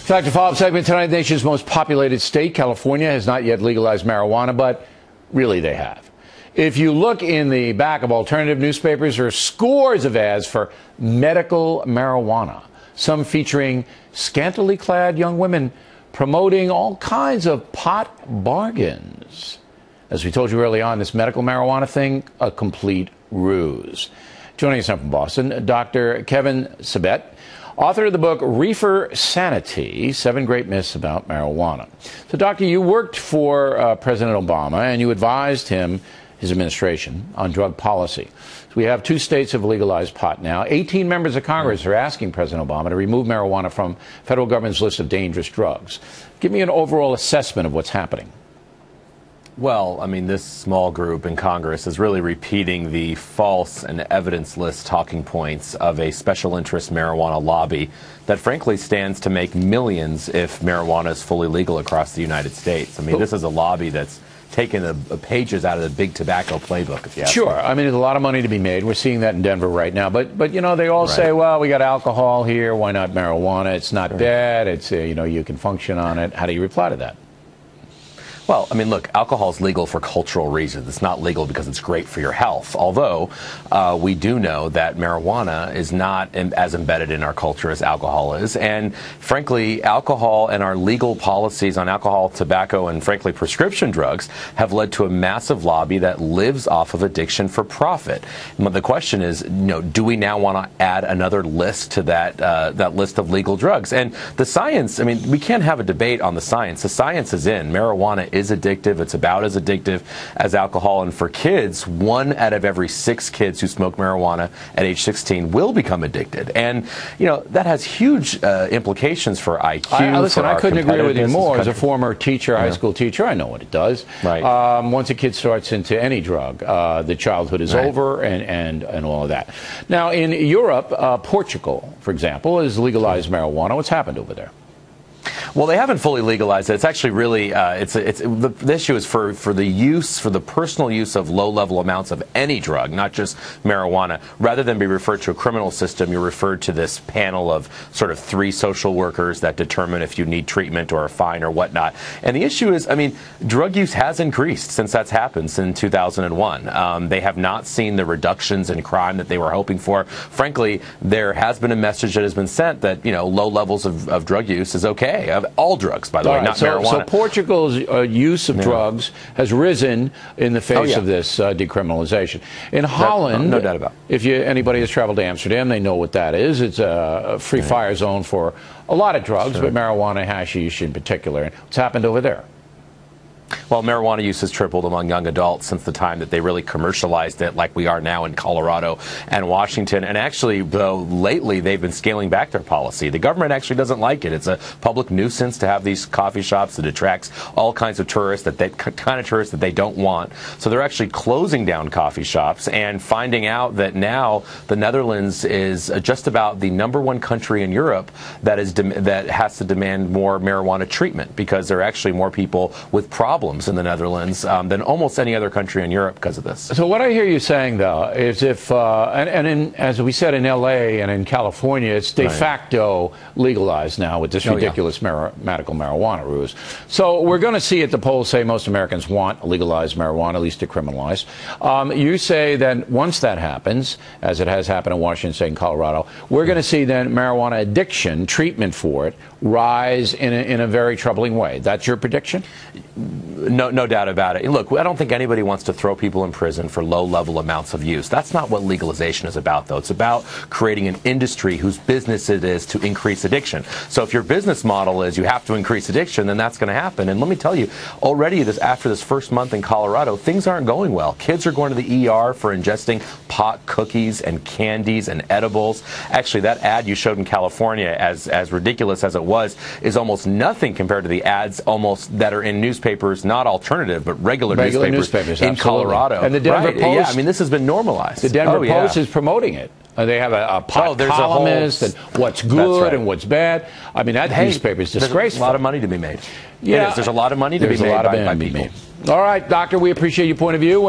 Fact to follow-up segment tonight. The nation's most populated state, California, has not yet legalized marijuana, but really they have. If you look in the back of alternative newspapers, there are scores of ads for medical marijuana, some featuring scantily clad young women promoting all kinds of pot bargains. As we told you early on, this medical marijuana thing, a complete ruse. Joining us now from Boston, Dr. Kevin Sabet, author of the book Reefer Sanity, 7 Great Myths About Marijuana. So, Doctor, you worked for President Obama, and you advised his administration, on drug policy. So we have 2 states have legalized pot now. 18 members of Congress are asking President Obama to remove marijuana from federal government's list of dangerous drugs. Give me an overall assessment of what's happening. Well, I mean, this small group in Congress is really repeating the false and evidence-less talking points of a special interest marijuana lobby that frankly stands to make millions if marijuana is fully legal across the United States. I mean, this is a lobby that's taken the pages out of the big tobacco playbook, if you ask me. Sure. I mean, there's a lot of money to be made. We're seeing that in Denver right now. But you know, they all say, well, we got alcohol here. Why not marijuana? It's not bad. It's, you know, you can function on it. How do you reply to that? Well, I mean, look, alcohol is legal for cultural reasons. It's not legal because it's great for your health. Although we do know that marijuana is not as embedded in our culture as alcohol is. And frankly, alcohol and our legal policies on alcohol, tobacco, and frankly, prescription drugs have led to a massive lobby that lives off of addiction for profit. But the question is, you know, do we now want to add another list to that list of legal drugs? And the science, I mean, we can't have a debate on the science. The science is in. Marijuana is addictive. It's about as addictive as alcohol. And for kids, 1 out of every 6 kids who smoke marijuana at age 16 will become addicted. And, you know, that has huge implications for IQ. Listen, I couldn't agree with you more. As a former teacher, high school teacher, I know what it does. Right. Once a kid starts into any drug, the childhood is over and all of that. Now, in Europe, Portugal, for example, has legalized marijuana. What's happened over there? Well, they haven't fully legalized it. It's actually really, the issue is for the personal use of low-level amounts of any drug, not just marijuana. Rather than be referred to a criminal system, you're referred to this panel of sort of 3 social workers that determine if you need treatment or a fine or whatnot. And the issue is, I mean, drug use has increased since that's happened, since 2001. They have not seen the reductions in crime that they were hoping for. Frankly, there has been a message that has been sent that, you know, low levels of drug use is okay. Of all drugs, by the way, not marijuana. So Portugal's use of drugs has risen in the face of this decriminalization. In Holland, no doubt about it. If anybody has traveled to Amsterdam, they know what that is. It's a free fire zone for a lot of drugs, but marijuana, hashish in particular. What's happened over there? Well, marijuana use has tripled among young adults since the time that they really commercialized it like we are now in Colorado and Washington. And actually, though, lately they've been scaling back their policy. The government actually doesn't like it. It's a public nuisance to have these coffee shops that attracts all kinds of tourists, kind of tourists that they don't want. So they're actually closing down coffee shops and finding out that now the Netherlands is just about the #1 country in Europe that has to demand more marijuana treatment because there are actually more people with problems in the Netherlands than almost any other country in Europe because of this. So what I hear you saying, though, is if, as we said in L.A. and in California, it's de facto legalized now with this ridiculous medical marijuana ruse. So we're going to see at the polls say most Americans want legalized marijuana, at least decriminalized. You say that once that happens, as it has happened in Washington State and Colorado, we're going to see then marijuana addiction, treatment for it, rise in a very troubling way. That's your prediction? No doubt about it. Look, I don't think anybody wants to throw people in prison for low-level amounts of use. That's not what legalization is about, though. It's about creating an industry whose business it is to increase addiction. So if your business model is you have to increase addiction, then that's going to happen. And let me tell you, already after this first month in Colorado, things aren't going well. Kids are going to the ER for ingesting pot cookies and candies and edibles. Actually, that ad you showed in California, as ridiculous as it was, is almost nothing compared to the ads that are in newspapers, not alternative, but regular newspapers in Colorado. And the Denver Post. Yeah, I mean, this has been normalized. The Denver Post is promoting it. They have a pot columnist and what's good and what's bad. I mean, that newspaper is disgraceful. There's a lot of money to be made. Yeah, there's a lot of money to be made by people. All right, Doctor, we appreciate your point of view.